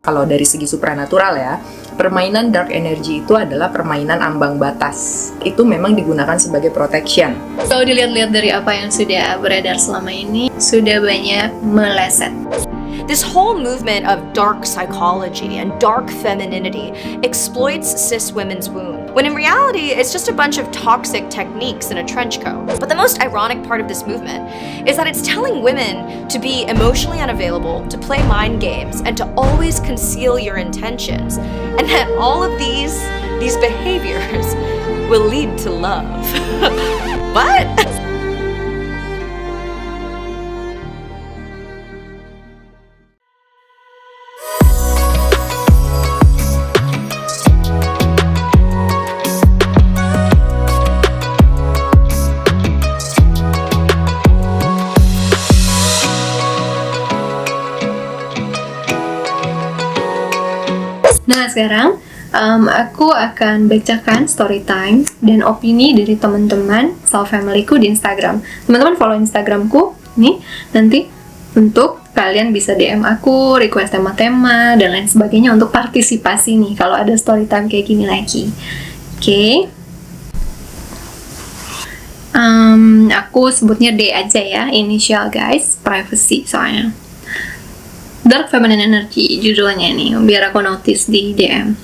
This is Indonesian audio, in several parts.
Kalau dari segi supranatural ya, permainan dark energy itu adalah permainan ambang batas. Itu memang digunakan sebagai protection. Kalau dilihat-lihat dari apa yang sudah beredar selama ini, sudah banyak meleset. This whole movement of dark psychology and dark femininity exploits cis women's wound, when in reality, it's just a bunch of toxic techniques in a trench coat. But the most ironic part of this movement is that it's telling women to be emotionally unavailable, to play mind games, and to always conceal your intentions, and that all of these behaviors will lead to love. What? Nah, sekarang aku akan bacakan story time dan opini dari teman-teman familyku di Instagram. Teman-teman follow Instagramku nih, nanti untuk kalian bisa DM aku, request tema-tema dan lain sebagainya untuk partisipasi nih kalau ada story time kayak gini lagi. Oke. Aku sebutnya D aja ya, initial guys, privacy soalnya. Dark Feminine Energy judulnya nih, biar aku notice di DM.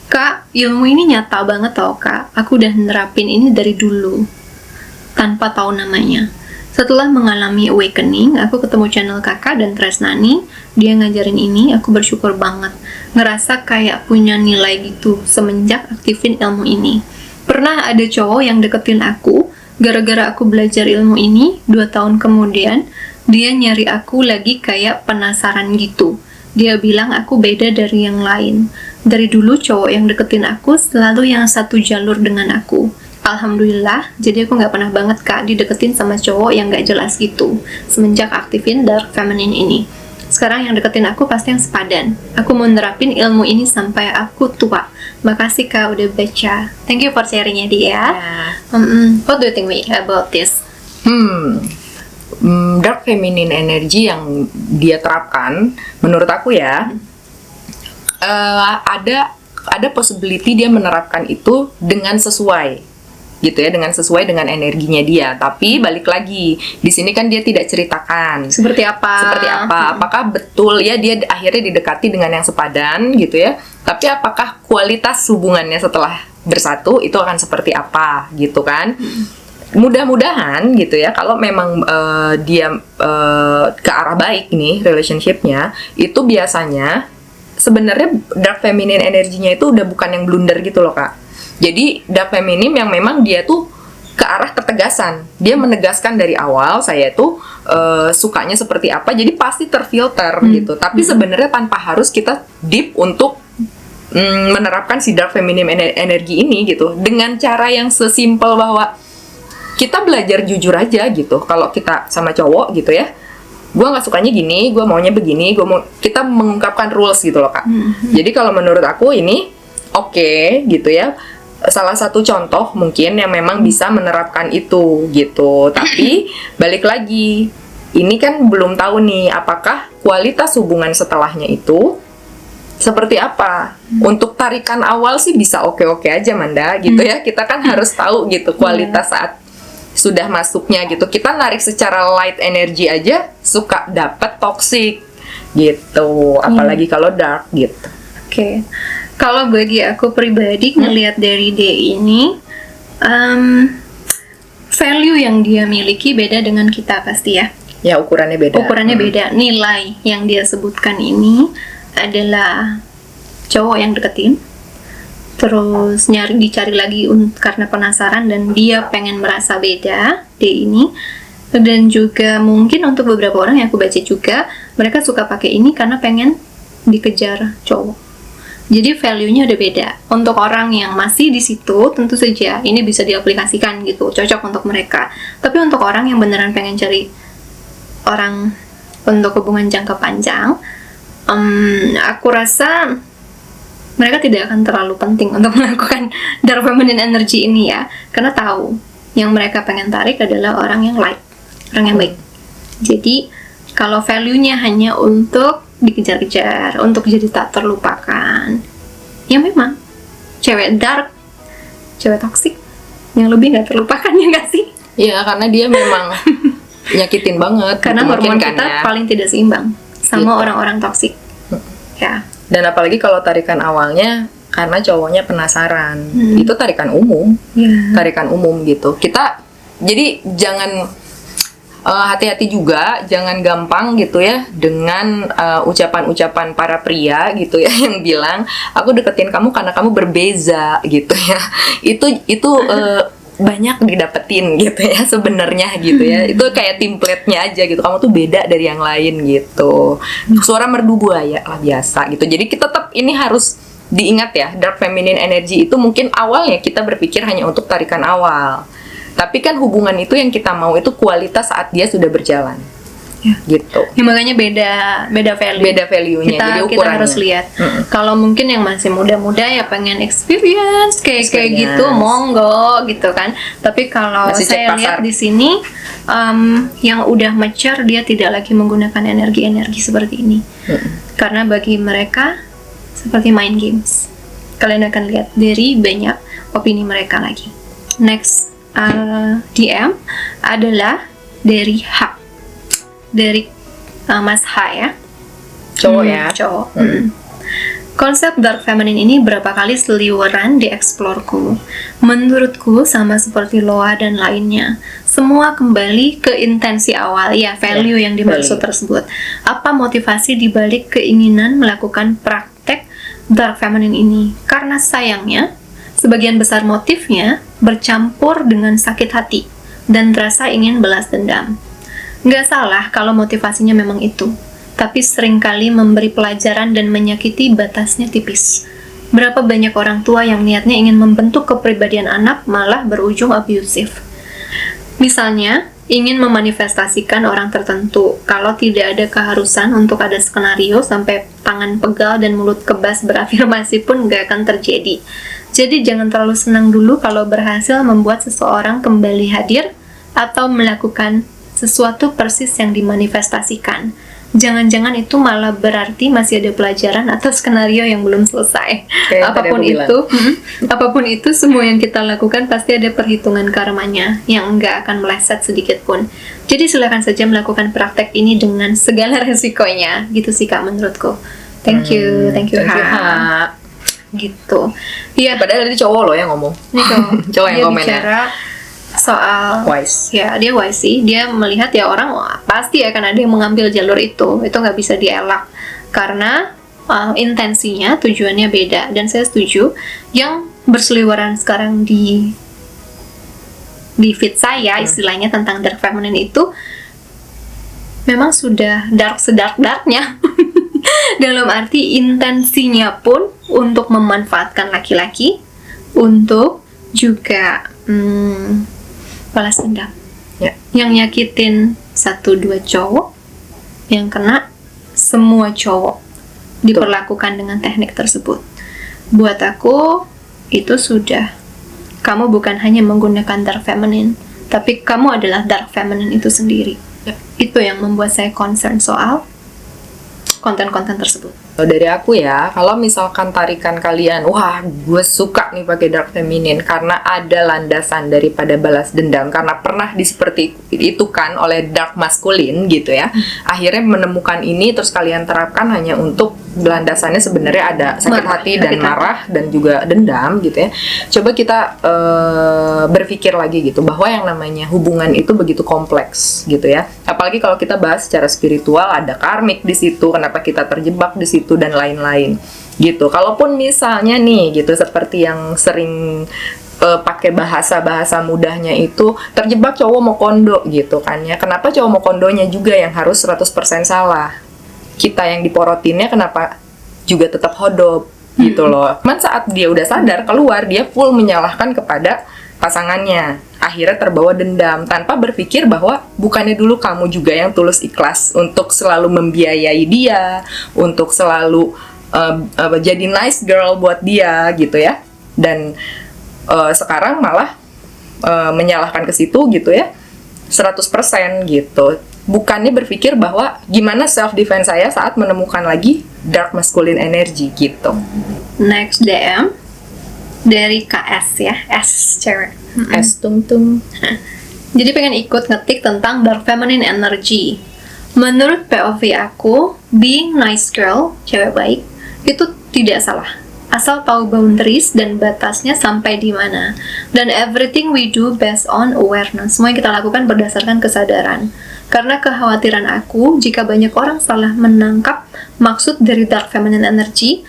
Kak, ilmu ini nyata banget tau kak. Aku udah nerapin ini dari dulu tanpa tahu namanya. Setelah mengalami awakening, aku ketemu channel kakak dan Tresnani. Dia ngajarin ini, aku bersyukur banget. Ngerasa kayak punya nilai gitu semenjak aktifin ilmu ini. Pernah ada cowok yang deketin aku, gara-gara aku belajar ilmu ini. 2 tahun kemudian dia nyari aku lagi kayak penasaran gitu. Dia bilang aku beda dari yang lain. Dari dulu cowok yang deketin aku selalu yang satu jalur dengan aku. Alhamdulillah, jadi aku gak pernah banget kak dideketin sama cowok yang gak jelas gitu semenjak aktifin Dark Feminine ini. Sekarang yang deketin aku pasti yang sepadan. Aku mau nerapin ilmu ini sampai aku tua. Makasih kak udah baca. Thank you for sharingnya dia. What do you think about this? Dark feminine energy yang dia terapkan, menurut aku ya, ada possibility dia menerapkan itu dengan sesuai, gitu ya, dengan sesuai dengan energinya dia. Tapi balik lagi, di sini kan dia tidak ceritakan Seperti apa? Apakah betul ya dia akhirnya didekati dengan yang sepadan, gitu ya. Tapi apakah kualitas hubungannya setelah bersatu itu akan seperti apa, gitu kan? Mudah-mudahan gitu ya, kalau memang dia ke arah baik nih relationshipnya, itu biasanya sebenarnya dark feminine energinya itu udah bukan yang blunder gitu loh kak. Jadi dark feminine yang memang dia tuh ke arah ketegasan, dia menegaskan dari awal saya tuh sukanya seperti apa, jadi pasti terfilter gitu. Tapi sebenarnya tanpa harus kita deep untuk menerapkan si dark feminine energi ini gitu, dengan cara yang sesimpel bahwa kita belajar jujur aja gitu. Kalau kita sama cowok gitu ya, gue nggak sukanya gini, gue maunya begini, kita mengungkapkan rules gitu loh kak. Jadi kalau menurut aku ini oke, gitu ya, salah satu contoh mungkin yang memang bisa menerapkan itu gitu. Tapi balik lagi, ini kan belum tahu nih apakah kualitas hubungan setelahnya itu seperti apa. Untuk tarikan awal sih bisa oke-oke aja Manda gitu ya. Kita kan harus tahu gitu kualitas saat sudah masuknya gitu. Kita narik secara light energy aja suka dapat toxic gitu, apalagi kalau dark gitu. Oke. Kalau bagi aku pribadi ngelihat dari dia ini, value yang dia miliki beda dengan kita pasti ya. Ya ukurannya beda. Beda. Nilai yang dia sebutkan ini adalah cowok yang deketin, terus dicari lagi karena penasaran dan dia pengen merasa beda dia ini. Dan juga mungkin untuk beberapa orang yang aku baca juga, mereka suka pakai ini karena pengen dikejar cowok. Jadi value-nya udah beda. Untuk orang yang masih di situ, tentu saja ini bisa diaplikasikan gitu, cocok untuk mereka. Tapi untuk orang yang beneran pengen cari orang untuk hubungan jangka panjang, aku rasa mereka tidak akan terlalu penting untuk melakukan dark feminine energy ini ya, karena tahu yang mereka pengen tarik adalah orang yang light, orang yang baik. Jadi kalau value-nya hanya untuk dikejar-kejar, untuk jadi tak terlupakan. Ya memang, cewek dark, cewek toksik yang lebih nggak terlupakan, ya nggak sih? Iya, karena dia memang nyakitin banget. Karena gitu, hormon mungkin kita kan, ya. paling tidak seimbang sama Gitu. orang-orang toksik. Ya, Dan apalagi kalau tarikan awalnya karena cowoknya penasaran. Itu tarikan umum. ya. Tarikan umum gitu. Kita jadi jangan hati-hati juga, jangan gampang gitu ya dengan ucapan-ucapan para pria gitu ya yang bilang aku deketin kamu karena kamu berbeza gitu ya. Itu banyak didapetin gitu ya sebenarnya gitu ya. Itu kayak template-nya aja gitu. Kamu tuh beda dari yang lain gitu. Suara merdu buaya lah biasa gitu. Jadi kita tetap ini harus diingat ya, dark feminine energy itu mungkin awalnya kita berpikir hanya untuk tarikan awal. Tapi kan hubungan itu yang kita mau itu kualitas saat dia sudah berjalan. Ya. Gitu. Ya, makanya beda value. Beda value-nya, jadi Kita ukurannya. harus lihat. Kalau mungkin yang masih muda-muda ya pengen experience kayak gitu, monggo gitu kan. Tapi kalau Masih cek saya pasar. lihat di sini yang udah mature, dia tidak lagi menggunakan energi-energi seperti ini. Karena bagi mereka seperti main games. Kalian akan lihat dari banyak opini mereka lagi. Next DM adalah dari H, dari Mas H ya, Cowok ya. cowok. Konsep dark feminine ini berapa kali seliweran dieksplorku. Menurutku sama seperti Loa dan lainnya, semua kembali ke intensi awal ya, value yang dimaksud value. tersebut. Apa motivasi dibalik keinginan melakukan praktek dark feminine ini? Karena sayangnya sebagian besar motifnya bercampur dengan sakit hati dan rasa ingin balas dendam. Nggak salah kalau motivasinya memang itu, tapi seringkali memberi pelajaran dan menyakiti batasnya tipis. Berapa banyak orang tua yang niatnya ingin membentuk kepribadian anak malah berujung abusif. Misalnya, ingin memanifestasikan orang tertentu, kalau tidak ada keharusan untuk ada skenario sampai tangan pegal dan mulut kebas berafirmasi pun nggak akan terjadi. Jadi jangan terlalu senang dulu kalau berhasil membuat seseorang kembali hadir atau melakukan sesuatu persis yang dimanifestasikan. Jangan-jangan itu malah berarti masih ada pelajaran atau skenario yang belum selesai. Kayak yang tadi aku bilang. Apapun itu, semua yang kita lakukan pasti ada perhitungan karmanya yang nggak akan meleset sedikit pun. Jadi silakan saja melakukan praktek ini dengan segala resikonya. Gitu sih Kak menurutku. Thank you Ha. Gitu. Iya, Padahal tadi cowok loh yang ngomong. ini Cowok yang dia komen ya. bicara soal Wise. ya, dia wise sih. Dia melihat ya orang wah, pasti akan ada yang mengambil jalur itu nggak bisa dielak karena intensinya, tujuannya beda. Dan saya setuju yang berseliweran sekarang di feed saya istilahnya tentang dark feminine itu memang sudah dark sedark-darknya. Dalam arti intensinya pun untuk memanfaatkan laki-laki untuk juga balas dendam. Ya. Yang nyakitin 1-2 cowok, yang kena semua cowok diperlakukan dengan teknik tersebut. Buat aku itu sudah, kamu bukan hanya menggunakan dark feminine, tapi kamu adalah dark feminine itu sendiri. Ya. Itu yang membuat saya concern soal konten-konten tersebut. Kalau dari aku ya, kalau misalkan tarikan kalian, wah gue suka nih pakai dark feminine karena ada landasan daripada balas dendam, karena pernah seperti itu kan oleh dark maskulin gitu ya. Akhirnya menemukan ini terus kalian terapkan hanya untuk landasannya sebenarnya ada sakit hati dan marah dan juga dendam gitu ya. Coba kita berpikir lagi gitu bahwa yang namanya hubungan itu begitu kompleks gitu ya. Apalagi kalau kita bahas secara spiritual, ada karmik di situ, kenapa kita terjebak di situ dan lain-lain gitu. Kalaupun misalnya nih gitu seperti yang sering pakai bahasa mudahnya itu terjebak cowok mau kondo gitu kan ya. Kenapa cowok mau kondonya juga yang harus 100% salah? Kita yang diporotinnya kenapa juga tetap hodop gitu loh. Cuman saat dia udah sadar keluar, dia full menyalahkan kepada pasangannya. Akhirnya terbawa dendam tanpa berpikir bahwa bukannya dulu kamu juga yang tulus ikhlas untuk selalu membiayai dia, untuk selalu jadi nice girl buat dia gitu ya. Dan sekarang malah menyalahkan ke situ gitu ya 100% gitu. bukannya berpikir bahwa gimana self defense saya saat menemukan lagi dark masculine energy gitu. Next DM dari KS ya, S cewek. S tung. Jadi pengen ikut ngetik tentang dark feminine energy. Menurut POV aku, being nice girl, cewek baik, itu tidak salah. Asal tahu boundaries dan batasnya sampai di mana. Dan everything we do based on awareness. Semua yang kita lakukan berdasarkan kesadaran. Karena kekhawatiran aku, jika banyak orang salah menangkap maksud dari dark feminine energy,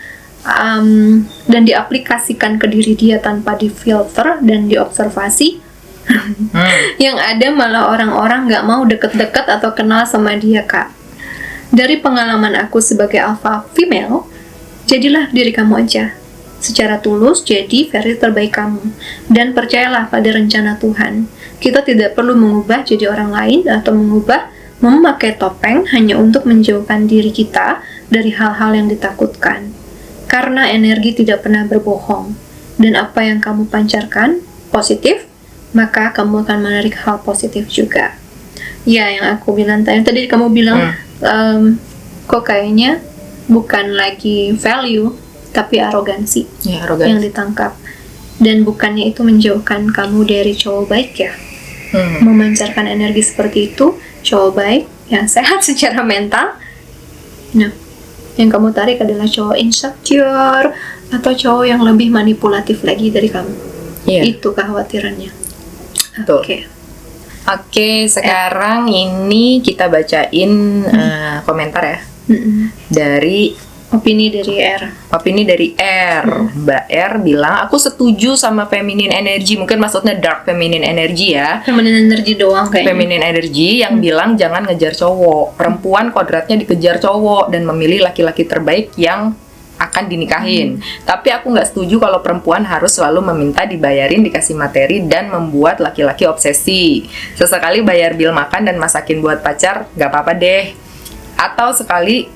dan diaplikasikan ke diri dia tanpa difilter dan diobservasi, yang ada malah orang-orang gak mau deket-deket atau kenal sama dia, Kak. Dari pengalaman aku sebagai alpha female, jadilah diri kamu aja. Secara tulus, jadi versi terbaik kamu. Dan percayalah pada rencana Tuhan. Kita tidak perlu mengubah jadi orang lain atau memakai topeng hanya untuk menjauhkan diri kita dari hal-hal yang ditakutkan. Karena energi tidak pernah berbohong. Dan apa yang kamu pancarkan positif, maka kamu akan menarik hal positif juga. Ya, yang aku bilang tadi kamu bilang kok kayaknya bukan lagi value tapi arogansi, yang ditangkap. Dan bukannya itu menjauhkan kamu dari cowok baik ya. Memancarkan energi seperti itu, cowok baik yang sehat secara mental. Nah, yang kamu tarik adalah cowok insecure atau cowok yang lebih manipulatif lagi dari kamu. Itu kekhawatirannya. Oke, sekarang ini kita bacain komentar ya. Dari opini dari R. Mbak R bilang, aku setuju sama feminine energy. Mungkin maksudnya dark feminine energy ya. Feminine energy doang kayaknya. Feminine energy yang bilang jangan ngejar cowok. Perempuan kodratnya dikejar cowok dan memilih laki-laki terbaik yang akan dinikahin. Tapi aku nggak setuju kalau perempuan harus selalu meminta dibayarin, dikasih materi, dan membuat laki-laki obsesi. Sesekali bayar bil makan dan masakin buat pacar, nggak apa-apa deh. Atau sekali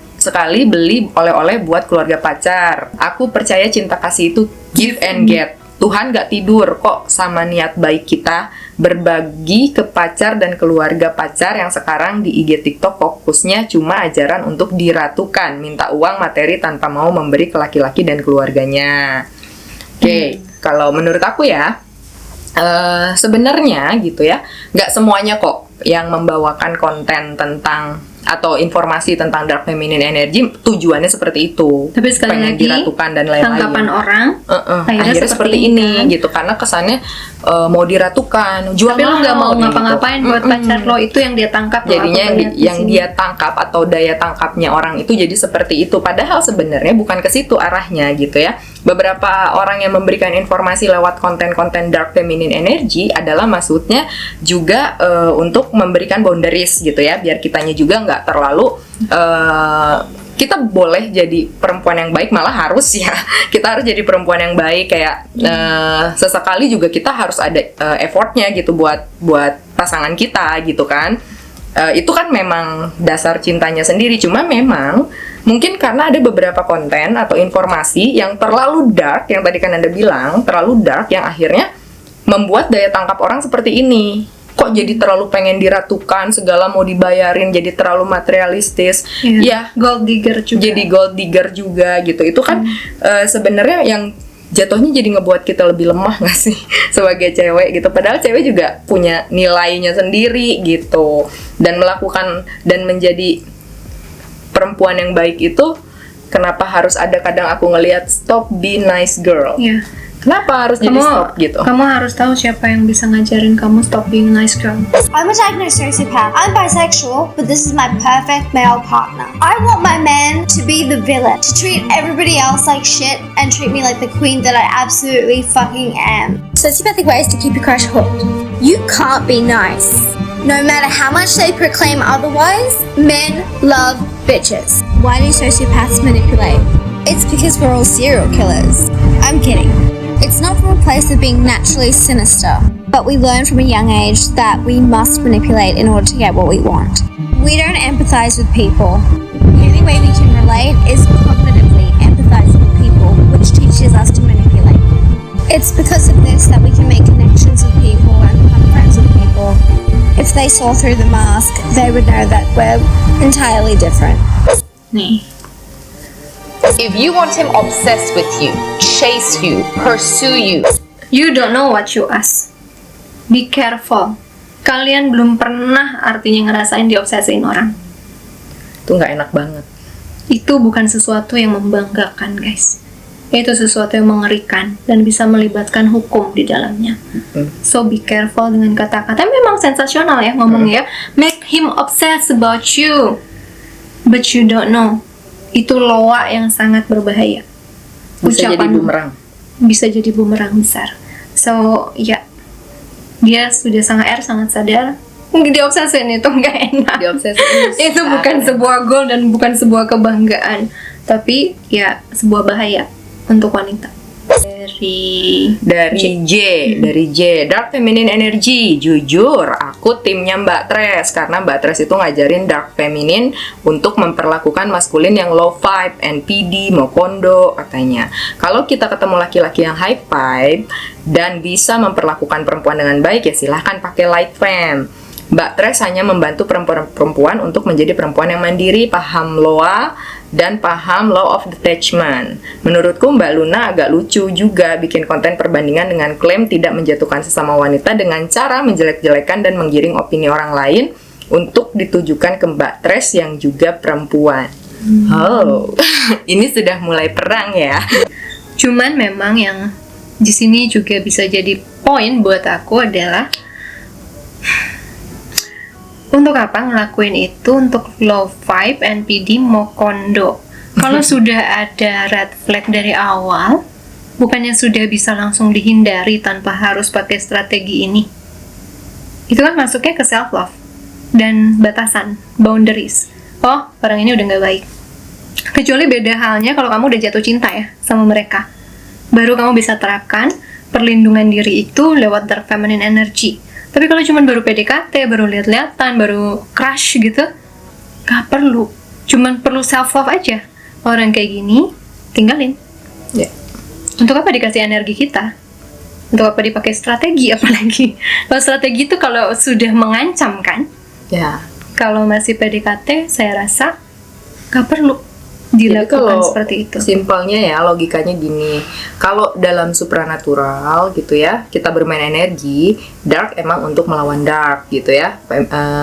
beli oleh-oleh buat keluarga pacar. Aku percaya cinta kasih itu give and get. Tuhan gak tidur kok sama niat baik kita berbagi ke pacar dan keluarga pacar yang sekarang di IG TikTok fokusnya cuma ajaran untuk diratukan, minta uang materi tanpa mau memberi ke laki-laki dan keluarganya. Oke, kalau menurut aku ya, sebenarnya gitu ya, gak semuanya kok yang membawakan konten tentang atau informasi tentang dark feminine energy tujuannya seperti itu. Tapi sekali lagi diratukan dan lain-lain. Tanggapan orang akhirnya seperti ini gitu, karena kesannya mau diratukan, jual. Tapi lo nggak mau gitu. ngapa-ngapain buat pacar lo, itu yang dia tangkap. Jadinya yang dia tangkap atau daya tangkapnya orang itu jadi seperti itu. Padahal sebenarnya bukan ke situ arahnya gitu ya. Beberapa orang yang memberikan informasi lewat konten-konten dark feminine energy adalah maksudnya juga untuk memberikan boundaries gitu ya, biar kitanya juga nggak terlalu kita boleh jadi perempuan yang baik, malah harus ya kita harus jadi perempuan yang baik, kayak sesekali juga kita harus ada effortnya gitu buat pasangan kita gitu kan. Itu kan memang dasar cintanya sendiri. Cuma memang mungkin karena ada beberapa konten atau informasi yang terlalu dark, yang tadi kan Anda bilang terlalu dark, yang akhirnya membuat daya tangkap orang seperti ini. Kok jadi terlalu pengen diratukan, segala mau dibayarin, jadi terlalu materialistis. Ya, gold digger juga. Jadi gold digger juga gitu. Itu kan sebenarnya yang jatuhnya jadi ngebuat kita lebih lemah gak sih sebagai cewek gitu. Padahal cewek juga punya nilainya sendiri gitu. Dan melakukan dan menjadi perempuan yang baik itu, kenapa harus ada kadang aku ngelihat stop be nice girl. Kenapa harus jadi stop gitu? Kamu harus tahu siapa yang bisa ngajarin kamu stop being nice girl. I'm a diagnosed sociopath. I'm bisexual, but this is my perfect male partner. I want my man to be the villain, to treat everybody else like shit and treat me like the queen that I absolutely fucking am. Sociopathic ways to keep your crush hooked. You can't be nice. No matter how much they proclaim otherwise, men love bitches. Why do sociopaths manipulate? It's because we're all serial killers. I'm kidding. It's not from a place of being naturally sinister, but we learn from a young age that we must manipulate in order to get what we want. We don't empathize with people. The only way we can relate is cognitively empathizing with people, which teaches us to manipulate. It's because of this that we can make connections with people and become friends with people. If they saw through the mask, they would know that we're entirely different. Nih. If you want him obsessed with you, chase you, pursue you, You don't know what you ask. Be careful. Kalian belum pernah artinya ngerasain diobsesiin orang. itu nggak enak banget. Itu bukan sesuatu yang membanggakan, guys. Itu sesuatu yang mengerikan dan bisa melibatkan hukum di dalamnya. So be careful dengan kata-kata. Memang sensasional ya ngomongnya. Make him obsessed about you, but you don't know. Itu loa yang sangat berbahaya. Bisa jadi bumerang. Bisa jadi bumerang besar. So ya, dia sudah sangat sadar. Diobsesin itu nggak enak. Diobsesin Itu bukan sebuah goal dan bukan sebuah kebanggaan, tapi ya sebuah bahaya untuk wanita. Dari J, Dark Feminine Energy. Jujur, aku timnya Mbak Tres, karena Mbak Tres itu ngajarin Dark Feminine untuk memperlakukan maskulin yang low vibe, NPD, mau kondo katanya. Kalau kita ketemu laki-laki yang high vibe dan bisa memperlakukan perempuan dengan baik, ya silahkan pakai light femme. Mbak Tres hanya membantu perempuan untuk menjadi perempuan yang mandiri, paham LOA, dan paham law of detachment. Menurutku Mbak Luna agak lucu juga bikin konten perbandingan dengan klaim tidak menjatuhkan sesama wanita dengan cara menjelek-jelekan dan menggiring opini orang lain untuk ditujukan ke Mbak Tres yang juga perempuan. Oh, ini sudah mulai perang ya. Cuman memang yang di sini juga bisa jadi poin buat aku adalah untuk apa ngelakuin itu untuk low vibe, NPD, mau kondo. Kalau sudah ada red flag dari awal, bukannya sudah bisa langsung dihindari tanpa harus pakai strategi ini. Itu kan masuknya ke self love dan batasan, boundaries. Oh, orang ini udah nggak baik. Kecuali beda halnya kalau kamu udah jatuh cinta ya sama mereka. Baru kamu bisa terapkan perlindungan diri itu lewat dark feminine energy. Tapi kalau cuma baru PDKT, baru lihat-lihatan, baru crush gitu, gak perlu. Cuman perlu self-love aja. Orang kayak gini, tinggalin. Ya. Untuk apa dikasih energi kita? Untuk apa dipakai strategi apalagi? Kalau strategi itu kalau sudah mengancam kan? Ya. Kalau masih PDKT, saya rasa gak perlu Jadi dilakukan kalau seperti itu. simpelnya ya, logikanya gini. Kalau dalam supranatural gitu ya, kita bermain energi, dark emang untuk melawan dark gitu ya,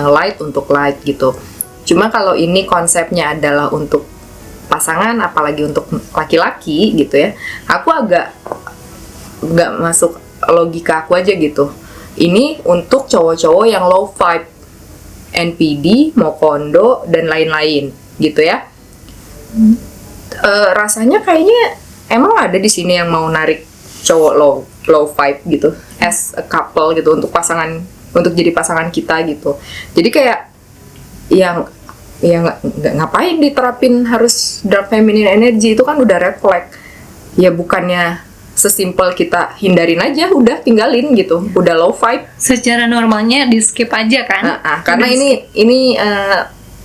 light untuk light gitu. Cuma kalau ini konsepnya adalah untuk pasangan, apalagi untuk laki-laki gitu ya, aku agak nggak masuk logika aku aja gitu. Ini untuk cowok-cowok yang low vibe, NPD, mau kondo, dan lain-lain gitu ya. Rasanya kayaknya emang ada di sini yang mau narik cowok low vibe gitu as a couple gitu untuk jadi pasangan kita gitu. Jadi kayak yang nggak ngapain diterapin harus dark feminine energy, itu kan udah red flag. Ya bukannya sesimpel kita hindarin aja, udah tinggalin gitu, udah low vibe. Secara normalnya di skip aja kan? Karena ini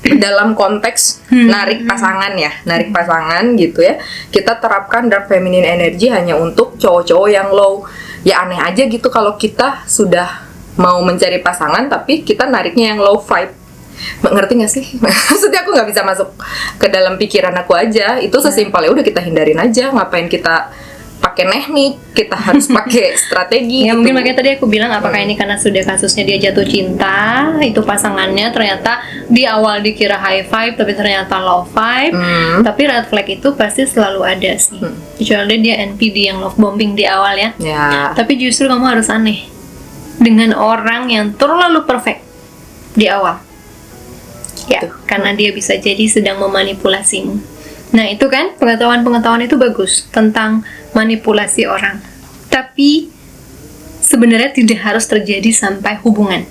dalam konteks narik pasangan ya, narik pasangan gitu ya, kita terapkan dark feminine energy hanya untuk cowok-cowok yang low. Ya aneh aja gitu kalau kita sudah mau mencari pasangan tapi kita nariknya yang low vibe. Ngerti gak sih? Maksudnya aku nggak bisa masuk ke dalam pikiran aku aja. Itu sesimpel ya udah kita hindarin aja, ngapain kita pakai teknik, kita harus pakai strategi. Ya gitu. mungkin makanya tadi aku bilang apakah ini karena sudah kasusnya dia jatuh cinta, itu pasangannya ternyata di awal dikira high vibe tapi ternyata low vibe. Tapi red flag itu pasti selalu ada sih. Kecuali dia NPD yang love bombing di awal ya. Ya. Tapi justru kamu harus aneh dengan orang yang terlalu perfect di awal. Ya, karena dia bisa jadi sedang memanipulasimu. Nah itu kan pengetahuan itu bagus tentang manipulasi orang. Tapi sebenarnya tidak harus terjadi sampai hubungan.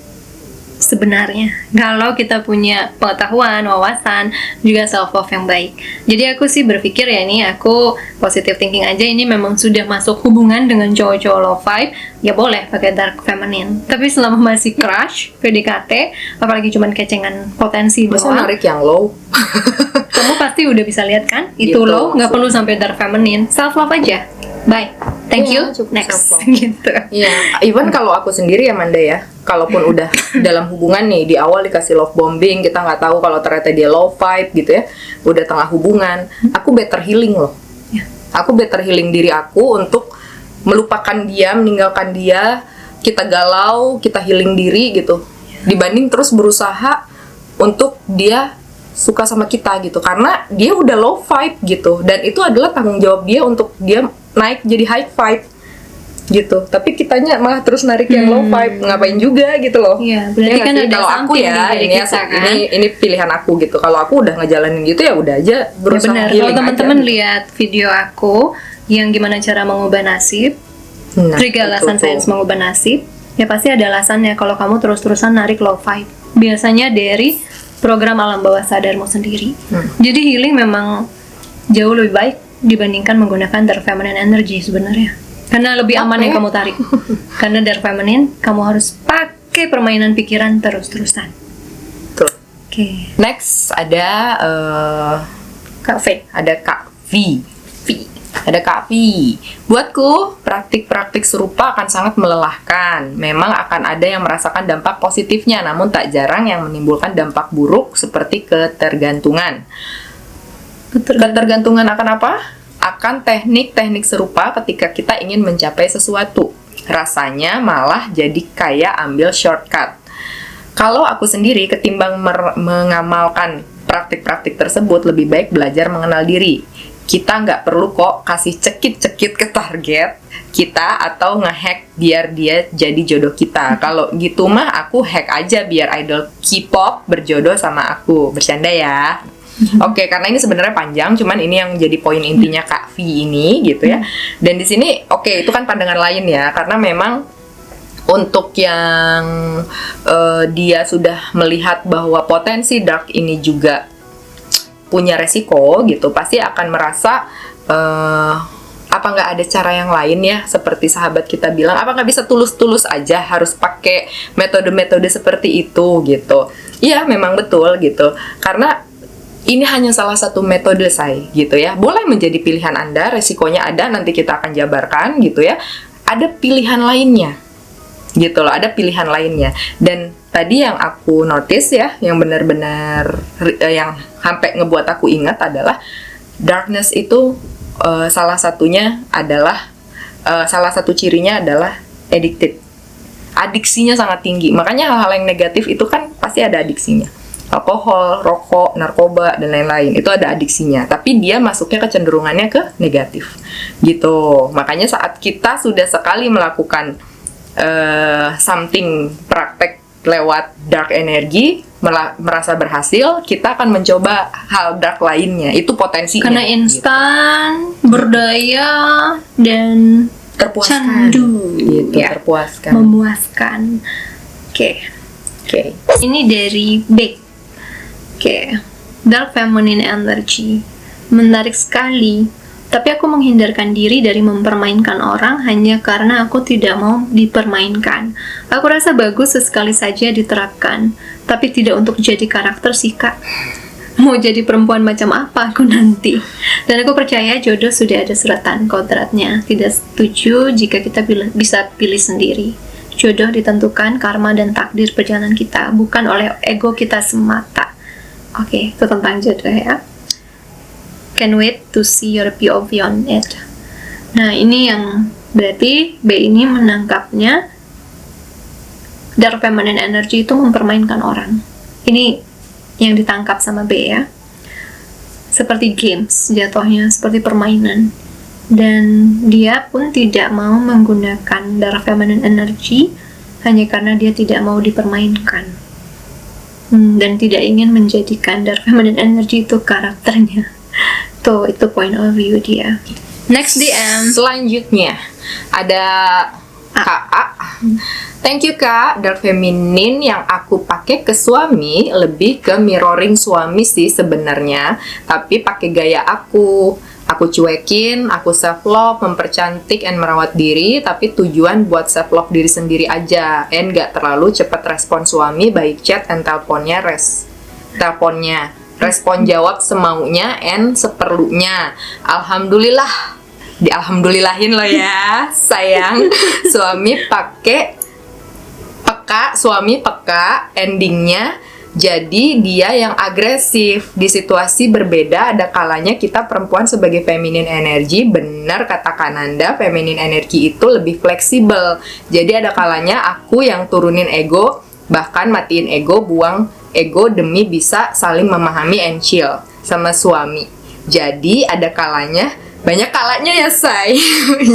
Sebenarnya kalau kita punya pengetahuan, wawasan, juga self love yang baik. Jadi aku sih berpikir ya, ini aku positive thinking aja, ini memang sudah masuk hubungan dengan cowok-cowok low vibe, ya boleh pakai dark feminine. Tapi selama masih crush, PDKT, apalagi cuman kecengan potensi Masa doang, narik yang low? kamu pasti udah bisa lihat kan, itu Gitu, low, nggak maksud- perlu sampai dark feminine, self love aja. Bye. thank Iya, you, cukup next self-love. gitu. Iya, even kalau aku sendiri ya Manda ya, kalaupun udah dalam hubungan nih, di awal dikasih love bombing, kita nggak tahu kalau ternyata dia low vibe gitu ya, udah tengah hubungan, aku better healing loh. Ya. Aku better healing diri aku untuk melupakan dia, meninggalkan dia, kita galau, kita healing diri gitu, dibanding terus berusaha untuk dia suka sama kita gitu, karena dia udah low vibe gitu, dan itu adalah tanggung jawab dia untuk dia naik jadi high vibe gitu. Tapi kitanya malah terus narik yang low vibe, ngapain juga gitu loh. Iya, berarti Ya kan nggak sih? ada Kalau aku something ya, di diri ini, kita, kan? ini pilihan aku gitu. Kalau aku udah ngejalanin gitu ya udah aja Ya berusaha benar, healing kalau teman-teman aja, gitu. lihat video aku yang gimana cara mengubah nasib, Nah, 3 itu alasan tuh. sains mengubah nasib, ya pasti ada alasannya kalau kamu terus-terusan narik low vibe. Biasanya dari program alam bawah sadarmu sendiri. Jadi healing memang jauh lebih baik dibandingkan menggunakan dark feminine energy sebenarnya. Karena lebih aman yang kamu tarik. Karena dark feminine, kamu harus pakai permainan pikiran terus-terusan. Tuh. Oke. Next ada Kak V. ada Kak V. Ada Kak V. Buatku, praktik-praktik serupa akan sangat melelahkan. Memang akan ada yang merasakan dampak positifnya, namun tak jarang yang menimbulkan dampak buruk seperti ketergantungan. Ketergantungan akan apa? Akan teknik-teknik serupa ketika kita ingin mencapai sesuatu. Rasanya malah jadi kayak ambil shortcut. Kalau aku sendiri ketimbang mengamalkan praktik-praktik tersebut, lebih baik belajar mengenal diri. Kita nggak perlu kok kasih cekit-cekit ke target kita atau ngehack biar dia jadi jodoh kita. Kalau gitu mah aku hack aja biar idol K-pop berjodoh sama aku. Bercanda ya. Oke, karena ini sebenarnya panjang, cuman ini yang jadi poin intinya Kak V ini gitu ya. Dan di sini oke, itu kan pandangan lain ya, karena memang untuk yang dia sudah melihat bahwa potensi dark ini juga punya resiko gitu, pasti akan merasa apa nggak ada cara yang lain ya, seperti sahabat kita bilang, apa nggak bisa tulus-tulus aja harus pakai metode-metode seperti itu gitu. Iya, memang betul gitu, karena ini hanya salah satu metode saya gitu ya. Boleh menjadi pilihan Anda, resikonya ada, nanti kita akan jabarkan gitu ya. Ada pilihan lainnya gitu loh, ada pilihan lainnya. Dan tadi yang aku notice ya, yang benar-benar yang sampai ngebuat aku ingat adalah darkness itu salah satunya adalah salah satu cirinya adalah addicted. Adiksinya sangat tinggi. Makanya hal-hal yang negatif itu kan pasti ada adiksinya. Alkohol, rokok, narkoba, dan lain-lain. Itu ada adiksinya. Tapi dia masuknya kecenderungannya ke negatif. Gitu. Makanya saat kita sudah sekali melakukan something praktek lewat dark energy, merasa berhasil, kita akan mencoba hal dark lainnya. Itu potensinya. Karena instan, berdaya, dan terpuaskan. candu. Gitu, Ya, terpuaskan. memuaskan. Oke. Oke. Ini dari Beck. Oke. Dark feminine energy. Menarik sekali. Tapi aku menghindarkan diri dari mempermainkan orang hanya karena aku tidak mau dipermainkan. Aku rasa bagus sesekali saja diterapkan, tapi tidak untuk jadi karakter sih, Kak. Mau jadi perempuan macam apa aku nanti? Dan aku percaya jodoh sudah ada suratan kodratnya. Tidak setuju jika kita bisa pilih sendiri. Jodoh ditentukan karma dan takdir perjalanan kita, bukan oleh ego kita semata. Oke, itu tentang jodoh ya. Can wait to see your POV on it. Nah, ini yang berarti B ini menangkapnya dark feminine energy itu mempermainkan orang. Ini yang ditangkap sama B ya. Seperti games jatuhnya, seperti permainan. Dan dia pun tidak mau menggunakan dark feminine energy hanya karena dia tidak mau dipermainkan. Dan tidak ingin menjadikan dark feminine energy itu karakternya. Tuh, itu point of view dia. Next DM. Selanjutnya ada Kak A. Thank you Kak, dark feminine yang aku pakai ke suami lebih ke mirroring suami sih sebenarnya, tapi pakai gaya aku. Aku cuekin, aku self love, mempercantik and merawat diri, tapi tujuan buat self love diri sendiri aja, and gak terlalu cepat respon suami baik chat and teleponnya respon jawab semaunya and seperlunya. Alhamdulillah Alhamdulillahin lo ya, sayang. Suami peka, endingnya jadi dia yang agresif. Di situasi berbeda, ada kalanya kita perempuan sebagai feminine energy, benar kata Kananda, feminine energy itu lebih fleksibel. Jadi ada kalanya aku yang turunin ego, bahkan matiin ego, buang ego demi bisa saling memahami and chill sama suami. Jadi ada kalanya, banyak kalanya ya say.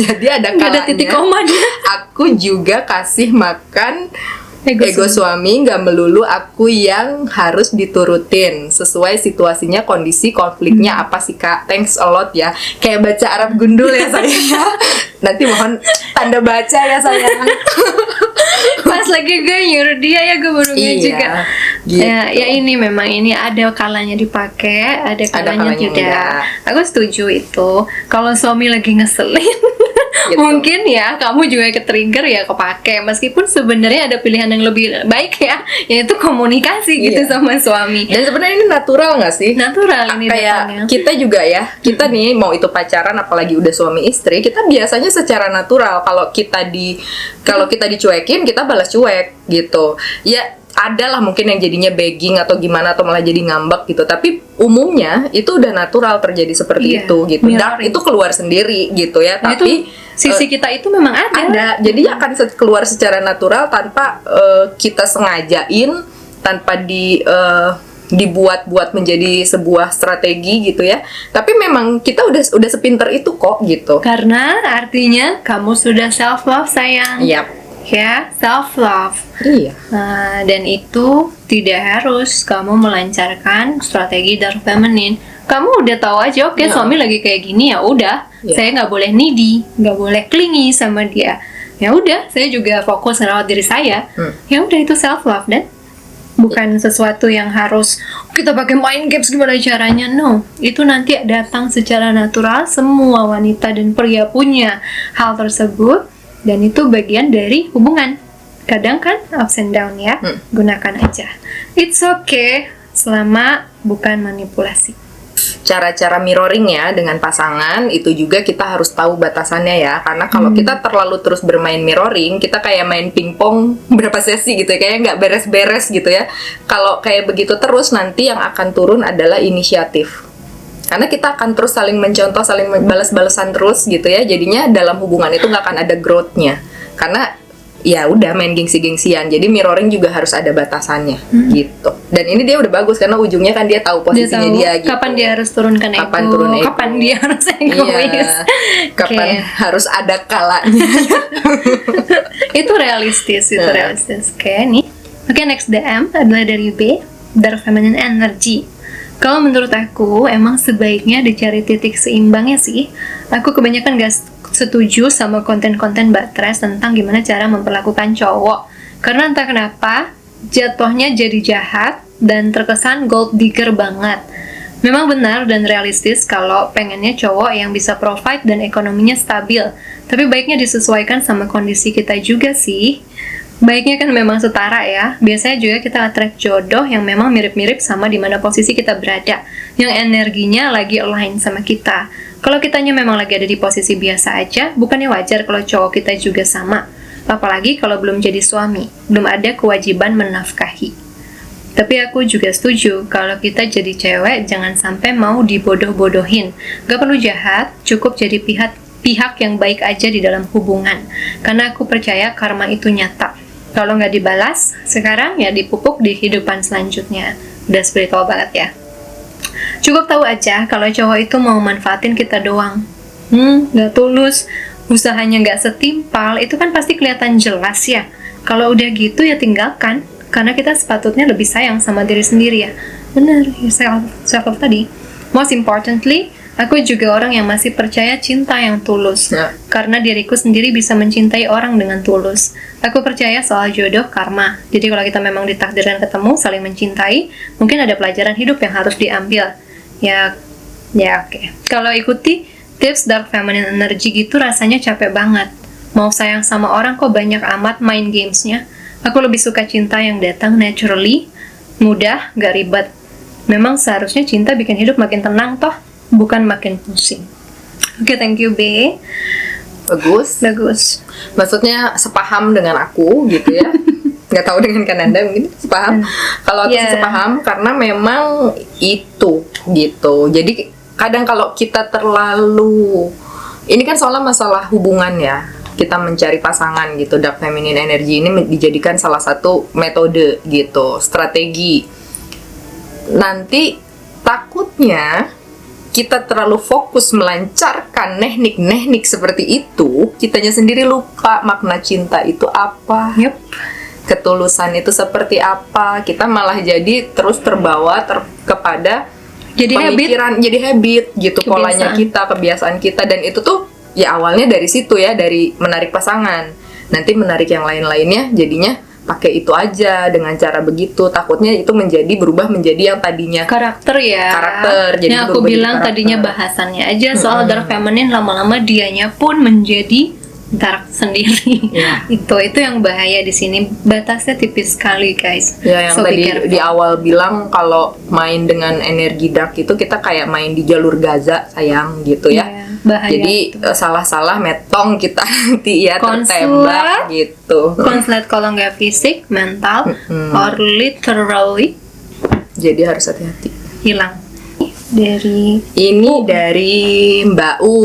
Jadi ada Nggak ada kalanya titik komanya. aku juga kasih makan ego suami, nggak melulu aku yang harus diturutin. Sesuai situasinya, kondisi, konfliknya apa sih kak. Thanks a lot ya. Kayak baca Arab gundul ya saya ya. Nanti mohon tanda baca ya sayang. Pas lagi gue nyuruh dia ya gue baru juga. Gitu. Ya ini memang ini ada kalanya dipakai, ada kalanya tidak. enggak. Aku setuju itu. Kalau suami lagi ngeselin, Gitu. mungkin ya kamu juga ke-trigger ya kepake. Meskipun sebenarnya ada pilihan yang lebih baik ya, yaitu komunikasi gitu Iya. sama suami. Dan sebenarnya ini natural nggak sih? Natural ini Kayak datangnya. kita juga ya, kita nih mau itu pacaran apalagi udah suami istri, kita biasanya secara natural kalau kita dicuekin, kita balas cuek gitu. Ya adalah mungkin yang jadinya begging atau gimana atau malah jadi ngambek gitu, tapi umumnya itu udah natural terjadi seperti Iya, itu gitu. Dark mirroring. itu keluar sendiri gitu ya, Nah, tapi itu sisi kita itu memang ada. jadi akan keluar secara natural tanpa kita sengajain, tanpa dibuat-buat menjadi sebuah strategi gitu ya. Tapi memang kita udah sepinter itu kok gitu. Karena artinya kamu sudah self love sayang. Yap. Ya, self love. Iya. Nah, dan itu tidak harus kamu melancarkan strategi dark feminine. Kamu udah tahu aja, oke, Ya. suami lagi kayak gini, ya udah, Ya. saya nggak boleh needy, nggak boleh clingy sama dia. Ya udah, saya juga fokus merawat diri saya. Ya udah, itu self love dan bukan sesuatu yang harus kita pakai mind games gimana caranya. No, itu nanti datang secara natural. Semua wanita dan pria punya hal tersebut. Dan itu bagian dari hubungan. Kadang kan ups and down ya, gunakan aja. It's okay, selama bukan manipulasi. Cara-cara mirroring ya dengan pasangan itu juga kita harus tahu batasannya ya. Karena kalau kita terlalu terus bermain mirroring, kita kayak main pingpong berapa sesi gitu ya, kayak nggak beres-beres gitu ya. Kalau kayak begitu terus, nanti yang akan turun adalah inisiatif. Karena kita akan terus saling mencontoh, saling balas-balasan terus gitu ya. Jadinya dalam hubungan itu nggak akan ada growth-nya. Karena ya udah main gengsi-gengsian. Jadi mirroring juga harus ada batasannya gitu. Dan ini dia udah bagus karena ujungnya kan dia tahu posisinya dia gitu. Kapan dia harus turunkan ego, Kapan turun ego. kapan dia harus egois. Iya. Kapan Oke. harus ada kalanya. Itu realistis, itu realistis. Oke, nih. Oke, next DM adalah dari B, Dark Feminine Energy. Kalau menurut aku, emang sebaiknya dicari titik seimbangnya sih. Aku kebanyakan gak setuju sama konten-konten batres tentang gimana cara memperlakukan cowok. Karena entah kenapa, jatuhnya jadi jahat dan terkesan gold digger banget. Memang benar dan realistis kalau pengennya cowok yang bisa provide dan ekonominya stabil. Tapi baiknya disesuaikan sama kondisi kita juga sih. Baiknya kan memang setara ya. Biasanya juga kita attract jodoh yang memang mirip-mirip sama di mana posisi kita berada, yang energinya lagi align sama kita. Kalau kitanya memang lagi ada di posisi biasa aja, bukannya wajar kalau cowok kita juga sama. Apalagi kalau belum jadi suami, belum ada kewajiban menafkahi. Tapi aku juga setuju kalau kita jadi cewek jangan sampai mau dibodoh-bodohin. Gak perlu jahat, cukup jadi pihak yang baik aja di dalam hubungan. Karena aku percaya karma itu nyata. Kalau nggak dibalas, sekarang ya dipupuk di kehidupan selanjutnya. Udah spiritual banget ya. Cukup tahu aja kalau cowok itu mau manfaatin kita doang. Nggak tulus, usahanya nggak setimpal, itu kan pasti kelihatan jelas ya. Kalau udah gitu ya tinggalkan. Karena kita sepatutnya lebih sayang sama diri sendiri ya. Bener, ya self-love tadi. Most importantly, aku juga orang yang masih percaya cinta yang tulus. Ya. Karena diriku sendiri bisa mencintai orang dengan tulus. Aku percaya soal jodoh karma. Jadi kalau kita memang ditakdirkan ketemu, saling mencintai, mungkin ada pelajaran hidup yang harus diambil. Ya oke. Kalau ikuti tips dark feminine energy gitu rasanya capek banget. Mau sayang sama orang kok banyak amat main gamesnya. Aku lebih suka cinta yang datang naturally, mudah, gak ribet. Memang seharusnya cinta bikin hidup makin tenang toh, bukan makin pusing. Oke, thank you B. Bagus. Maksudnya sepaham dengan aku gitu ya. Nggak tahu dengan Kananda mungkin sepaham. Kalau aku sih Yeah. sepaham karena memang itu gitu. Jadi kadang kalau kita terlalu, ini kan soalnya masalah hubungan ya. Kita mencari pasangan gitu, dark feminine energy ini dijadikan salah satu metode gitu, strategi. Nanti takutnya kita terlalu fokus melancarkan teknik-teknik seperti itu, kitanya sendiri lupa makna cinta itu apa. Yep. Ketulusan itu seperti apa. Kita malah jadi terus terbawa kepada Jadi pemikiran, jadi habit gitu, polanya kita, kebiasaan kita. Dan itu tuh ya awalnya dari situ ya, dari menarik pasangan. Nanti menarik yang lain-lainnya jadinya pakai itu aja dengan cara begitu. Takutnya itu berubah menjadi yang tadinya karakter ya. Jadi Nah, aku berubah jadi bilang karakter. tadinya bahasannya aja soal dark feminine, lama-lama dianya pun menjadi dark sendiri. Iya. Itu yang bahaya di sini. Batasnya tipis sekali, guys. Ya, yang So, be tadi careful. di awal bilang kalau main dengan energi dark itu kita kayak main di jalur Gaza, sayang gitu ya. Iya, bahaya Jadi itu. salah-salah metong kita nanti ya Konslet. tertembak gitu. Konslet kalau nggak fisik, mental, or literally Jadi harus hati-hati. hilang. Dari Ini dari Mbak U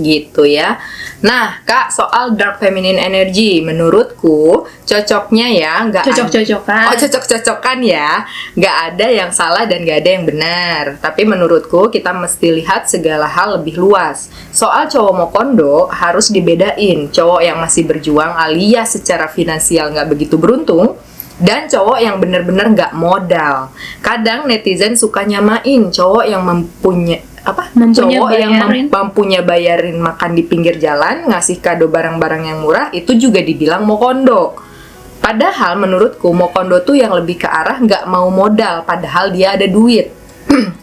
gitu ya. Nah, Kak, soal dark feminine energy, menurutku cocoknya ya nggak cocok-cocokan. Oh, cocok-cocokan ya. Nggak ada yang salah dan nggak ada yang benar. Tapi menurutku kita mesti lihat segala hal lebih luas. Soal cowok mau kondo harus dibedain. Cowok yang masih berjuang alias secara finansial nggak begitu beruntung, dan cowok yang bener-bener nggak modal. Kadang netizen suka nyamain cowok yang mampunya cowok yang mampunya bayarin makan di pinggir jalan, ngasih kado barang-barang yang murah, itu juga dibilang mau kondo. Padahal menurutku mau kondo tuh yang lebih ke arah nggak mau modal, padahal dia ada duit.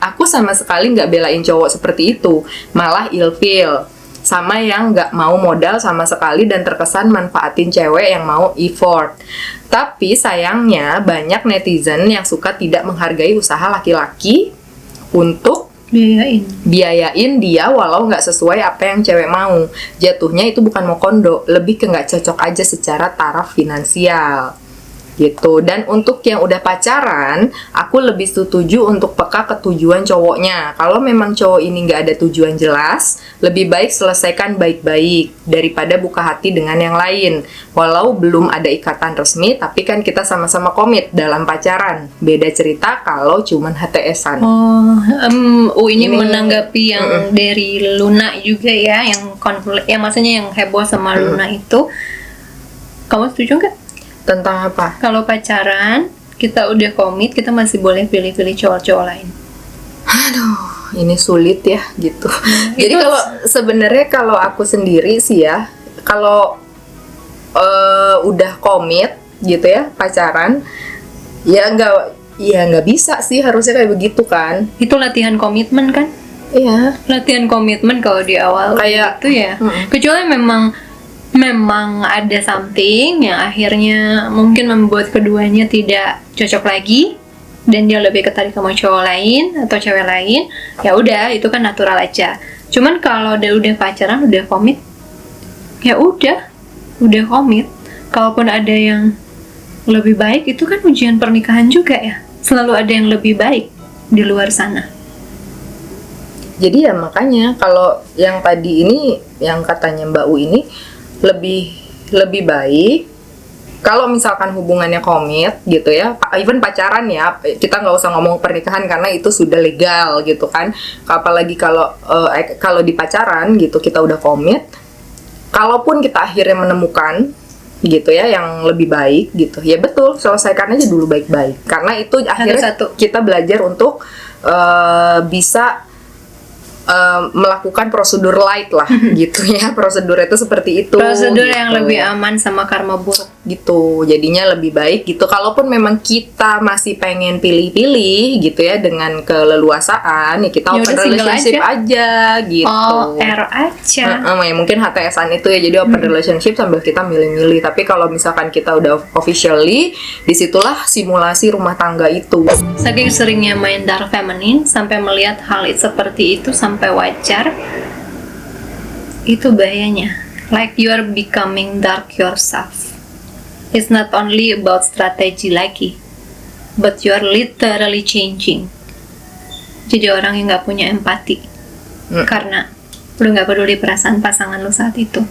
Aku sama sekali nggak belain cowok seperti itu, malah ilfeel sama yang nggak mau modal sama sekali dan terkesan manfaatin cewek yang mau effort. Tapi sayangnya banyak netizen yang suka tidak menghargai usaha laki-laki untuk biayain dia walau nggak sesuai apa yang cewek mau. Jatuhnya itu bukan mau kondo, lebih ke nggak cocok aja secara taraf finansial gitu. Dan untuk yang udah pacaran, aku lebih setuju untuk peka ke tujuan cowoknya. Kalau memang cowok ini nggak ada tujuan jelas, lebih baik selesaikan baik-baik daripada buka hati dengan yang lain. Walau belum ada ikatan resmi, tapi kan kita sama-sama komit dalam pacaran. Beda cerita kalau cuman HTS-an. Ini menanggapi yang dari Luna juga ya, yang konflik, yang maksudnya yang heboh sama Luna itu. Kamu setuju nggak? Tentang apa? Kalau pacaran, kita udah komit, kita masih boleh pilih-pilih cowok-cowok lain. Aduh, ini sulit ya gitu. Jadi Itu- kalau sebenarnya kalau aku sendiri sih ya, kalau udah komit gitu ya pacaran, ya nggak bisa sih, harusnya kayak begitu kan? Itu latihan komitmen kan? Iya. Latihan komitmen kalau di awal Kayak- itu ya. Kecuali memang ada something yang akhirnya mungkin membuat keduanya tidak cocok lagi dan dia lebih ketarik sama cowok lain atau cewek lain, ya udah, itu kan natural aja. Cuman kalau udah pacaran, udah komit, ya udah komit. Kalaupun ada yang lebih baik, itu kan ujian pernikahan juga ya. Selalu ada yang lebih baik di luar sana. Jadi ya makanya kalau yang tadi ini, yang katanya Mbak U ini lebih baik kalau misalkan hubungannya komit gitu ya, even pacaran ya, kita nggak usah ngomong pernikahan karena itu sudah legal gitu kan. Apalagi kalau di pacaran gitu kita udah komit, kalaupun kita akhirnya menemukan gitu ya yang lebih baik gitu, ya betul, selesaikan aja dulu baik-baik, karena itu akhirnya Satu-satu. kita belajar untuk bisa melakukan prosedur light lah gitu ya. Prosedur itu seperti itu, Prosedur gitu. yang lebih aman sama karma buruk. Gitu, jadinya lebih baik gitu. Kalaupun memang kita masih pengen pilih-pilih gitu ya dengan keleluasaan, ya kita Ya open udah, single relationship aja gitu. OR aja. Ya mungkin HTS-an itu ya, jadi open relationship sambil kita milih-milih. Tapi kalau misalkan kita udah officially, disitulah simulasi rumah tangga itu. Saking seringnya main dark feminine sampai melihat hal seperti itu sampai wajar. itu bahayanya. Like you are becoming dark yourself. It's not only about strategy lagi, but you are literally changing. Jadi orang yang gak punya empati, karena lu gak peduli perasaan pasangan lu saat itu.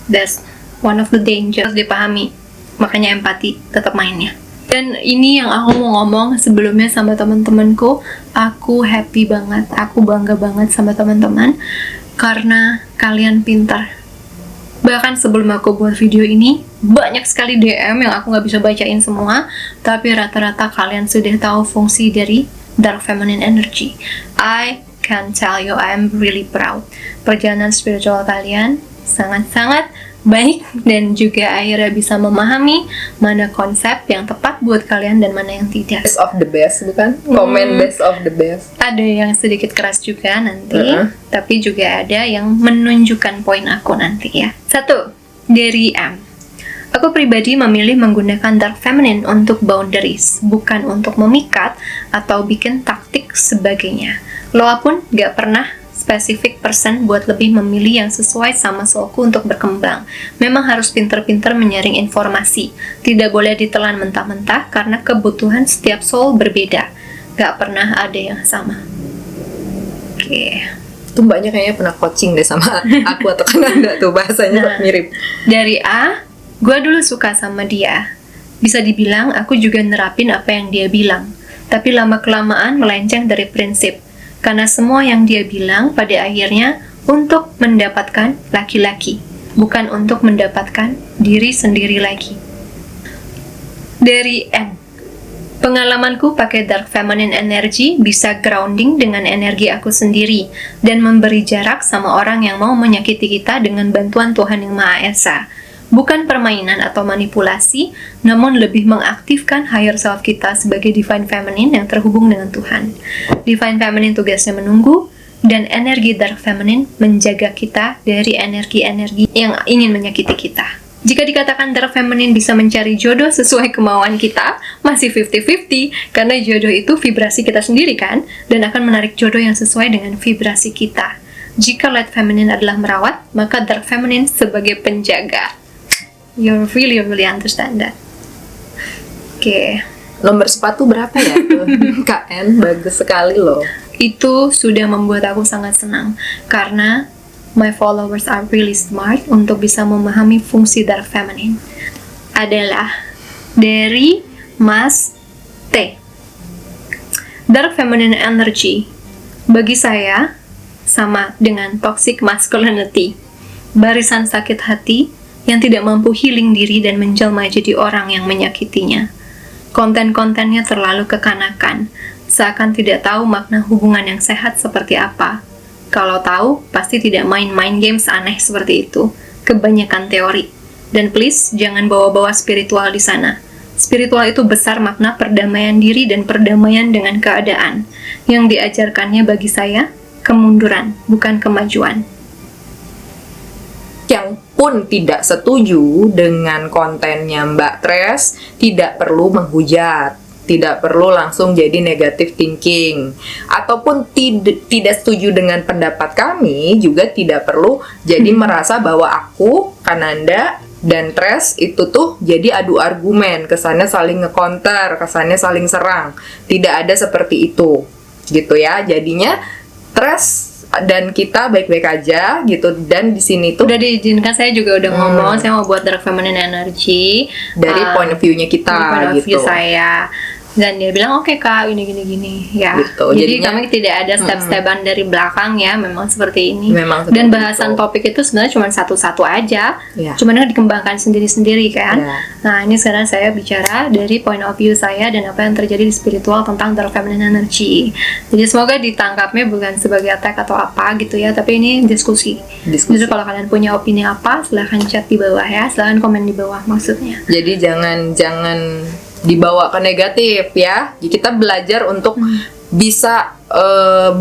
That's one of the dangers. Harus dipahami, makanya empati tetap mainnya. Dan ini yang aku mau ngomong sebelumnya sama teman-temanku. Aku happy banget, aku bangga banget sama teman-teman karena kalian pintar. Bahkan sebelum aku buat video ini, banyak sekali DM yang aku nggak bisa bacain semua, tapi rata-rata kalian sudah tahu fungsi dari Dark Feminine Energy. I can tell you I am really proud. Perjalanan spiritual kalian sangat-sangat baik dan juga akhirnya bisa memahami mana konsep yang tepat buat kalian dan mana yang tidak. Best of the best, bukan? Komen best of the best. Ada yang sedikit keras juga nanti, tapi juga ada yang menunjukkan poin aku nanti ya. 1. Dari M. Aku pribadi memilih menggunakan Dark Feminine untuk boundaries, bukan untuk memikat atau bikin taktik sebagainya. Loa pun gak pernah spesifik person buat lebih memilih yang sesuai sama soulku untuk berkembang. Memang harus pinter-pinter menyaring informasi. Tidak boleh ditelan mentah-mentah karena kebutuhan setiap soul berbeda. Gak pernah ada yang sama. Oke. Itu mbaknya kayaknya pernah coaching deh sama aku atau Kananda tuh, bahasanya mirip. Dari A, gue dulu suka sama dia. Bisa dibilang aku juga nerapin apa yang dia bilang. Tapi lama-kelamaan melenceng dari prinsip. Karena semua yang dia bilang pada akhirnya untuk mendapatkan laki-laki, bukan untuk mendapatkan diri sendiri lagi. Dari N. Pengalamanku pakai Dark Feminine Energy bisa grounding dengan energi aku sendiri dan memberi jarak sama orang yang mau menyakiti kita dengan bantuan Tuhan Yang Maha Esa. Bukan permainan atau manipulasi, namun lebih mengaktifkan higher self kita sebagai Divine Feminine yang terhubung dengan Tuhan. Divine Feminine tugasnya menunggu, dan energi Dark Feminine menjaga kita dari energi-energi yang ingin menyakiti kita. Jika dikatakan Dark Feminine bisa mencari jodoh sesuai kemauan kita, masih 50-50, karena jodoh itu vibrasi kita sendiri kan, dan akan menarik jodoh yang sesuai dengan vibrasi kita. Jika Light Feminine adalah merawat, maka Dark Feminine sebagai penjaga. You really understand that. Oke. Nomor sepatu berapa ya tuh? KN, bagus sekali loh. Itu sudah membuat aku sangat senang karena my followers are really smart untuk bisa memahami fungsi Dark Feminine. Adalah dari Mas T. Dark Feminine Energy bagi saya sama dengan toxic masculinity, barisan sakit hati yang tidak mampu healing diri dan menjelma jadi orang yang menyakitinya. Konten-kontennya terlalu kekanakan, seakan tidak tahu makna hubungan yang sehat seperti apa. Kalau tahu, pasti tidak main-main games aneh seperti itu. Kebanyakan teori. Dan please, jangan bawa-bawa spiritual di sana. Spiritual itu besar makna perdamaian diri dan perdamaian dengan keadaan. Yang diajarkannya bagi saya, kemunduran, bukan kemajuan. Yang pun tidak setuju dengan kontennya Mbak Tres, tidak perlu menghujat, tidak perlu langsung jadi negative thinking, ataupun tidak setuju dengan pendapat kami juga tidak perlu jadi merasa bahwa aku, Kananda, dan Tres itu tuh jadi adu argumen, kesannya saling nge-counter, kesannya saling serang. Tidak ada seperti itu, gitu ya. Jadinya Tres dan kita baik-baik aja gitu, dan di sini tuh udah diizinkan, saya juga udah ngomong saya mau buat Dark Feminine Energy dari point of view-nya kita, dari point of view gitu. saya, dan dia bilang oke kak, ini gini ya gitu. Jadi Jadinya, kami tidak ada step-stepan dari belakang ya, memang seperti ini. Memang dan seperti bahasan itu. topik itu sebenarnya cuma satu-satu aja, Ya. cuma dikembangkan sendiri-sendiri kan. Ya. Nah ini sekarang saya bicara dari point of view saya dan apa yang terjadi di spiritual tentang Dark Feminine Energy. Jadi semoga ditangkapnya bukan sebagai attack atau apa gitu ya, tapi ini diskusi. Jadi kalau kalian punya opini apa, silahkan chat di bawah ya, silahkan komen di bawah maksudnya. Jadi jangan dibawa ke negatif ya. Kita belajar untuk bisa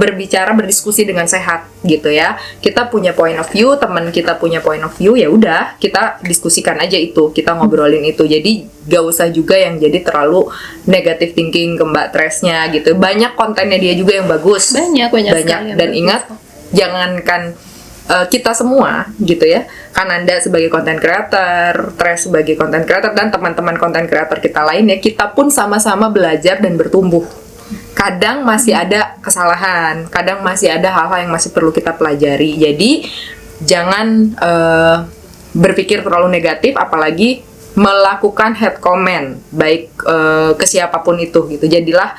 berbicara, berdiskusi dengan sehat gitu ya. Kita punya point of view, teman kita punya point of view, ya udah kita diskusikan aja itu, kita ngobrolin itu. Jadi gak usah juga yang jadi terlalu negative thinking ke Mbak Tresnya gitu. Banyak kontennya dia juga yang bagus. Banyak sekali yang Dan bagus. ingat, jangankan kita semua gitu ya, Kananda sebagai content creator, Tres sebagai content creator, dan teman-teman content creator kita lainnya, kita pun sama-sama belajar dan bertumbuh. Kadang masih ada kesalahan, kadang masih ada hal-hal yang masih perlu kita pelajari. Jadi jangan berpikir terlalu negatif, apalagi melakukan hate comment baik ke siapapun itu gitu. Jadilah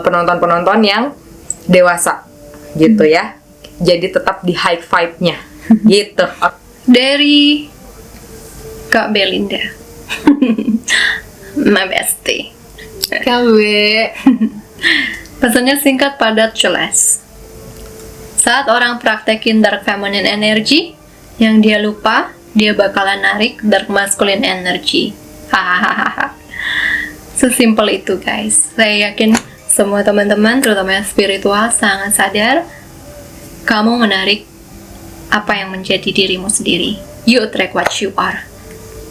penonton-penonton yang dewasa gitu ya. Jadi tetap di high vibe-nya gitu. Dari Kak Belinda. My bestie. KW. Pesannya singkat, padat, jelas. Saat orang praktekin dark feminine energy, yang dia lupa, dia bakalan narik dark masculine energy. Hahaha. Sesimpel itu, guys. Saya yakin semua teman-teman, terutama yang spiritual, sangat sadar kamu menarik apa yang menjadi dirimu sendiri. You attract what you are.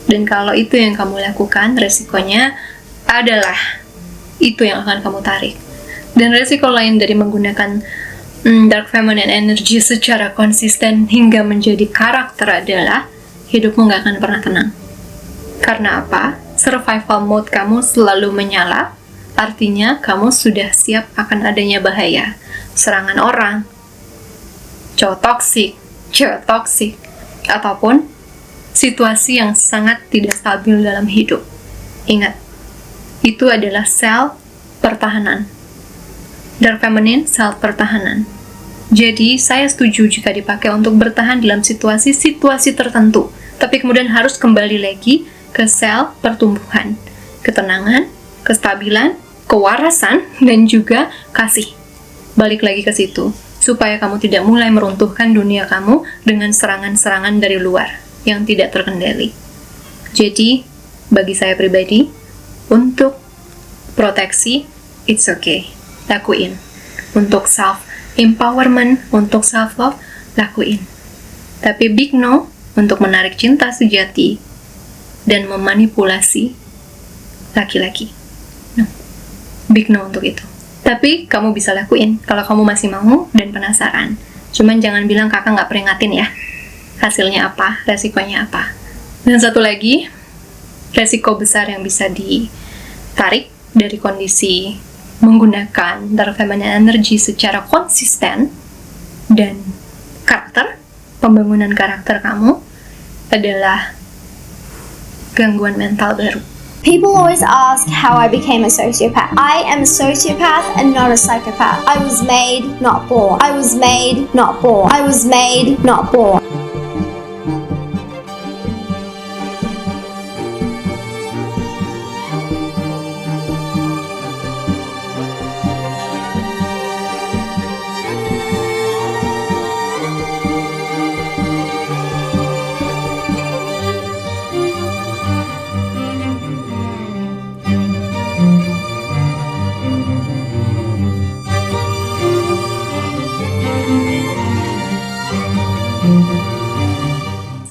Dan kalau itu yang kamu lakukan, resikonya adalah itu yang akan kamu tarik. Dan resiko lain dari menggunakan dark feminine energy secara konsisten hingga menjadi karakter adalah hidupmu gak akan pernah tenang. Karena apa? Survival mode kamu selalu menyala, artinya kamu sudah siap akan adanya bahaya. Serangan orang, cowok toksik, cewek toksik, ataupun situasi yang sangat tidak stabil dalam hidup. Ingat, itu adalah sel pertahanan. Dark feminine, sel pertahanan. Jadi, saya setuju jika dipakai untuk bertahan dalam situasi-situasi tertentu, tapi kemudian harus kembali lagi ke sel pertumbuhan, ketenangan, kestabilan, kewarasan, dan juga kasih. Balik lagi ke situ, supaya kamu tidak mulai meruntuhkan dunia kamu dengan serangan-serangan dari luar yang tidak terkendali. Jadi, bagi saya pribadi, untuk proteksi, it's okay, lakuin. Untuk self-empowerment, untuk self-love, lakuin. Tapi big no untuk menarik cinta sejati dan memanipulasi laki-laki. No. Big no untuk itu. Tapi kamu bisa lakuin kalau kamu masih mau dan penasaran. Cuman jangan bilang kakak nggak peringatin ya. Hasilnya apa, resikonya apa. Dan satu lagi, resiko besar yang bisa ditarik dari kondisi menggunakan dark feminine energy secara konsisten dan karakter, pembangunan karakter kamu adalah gangguan mental baru. People always ask how I became a sociopath. I am a sociopath and not a psychopath. I was made, not born. I was made, not born. I was made, not born.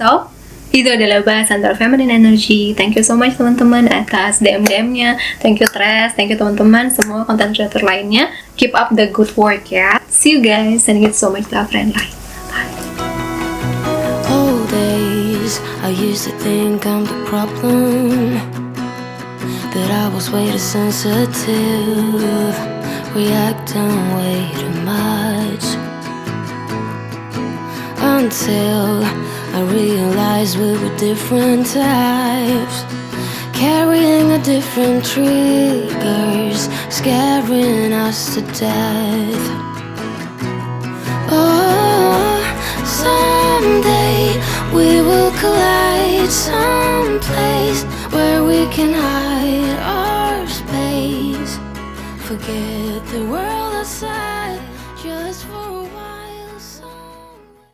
So, itu adalah bahasan dark feminine energy. Thank you so much teman-teman atas DM-DM-nya. Thank you Tres, thank you teman-teman semua content creator lainnya. Keep up the good work ya. See you guys, and give so much love and light. Old days, I used to think I'm the problem, that I was way too sensitive, reacting way too much, until I realized we were different types, carrying a different triggers, scaring us to death. Oh, someday we will collide someplace where we can hide our space, forget the world outside.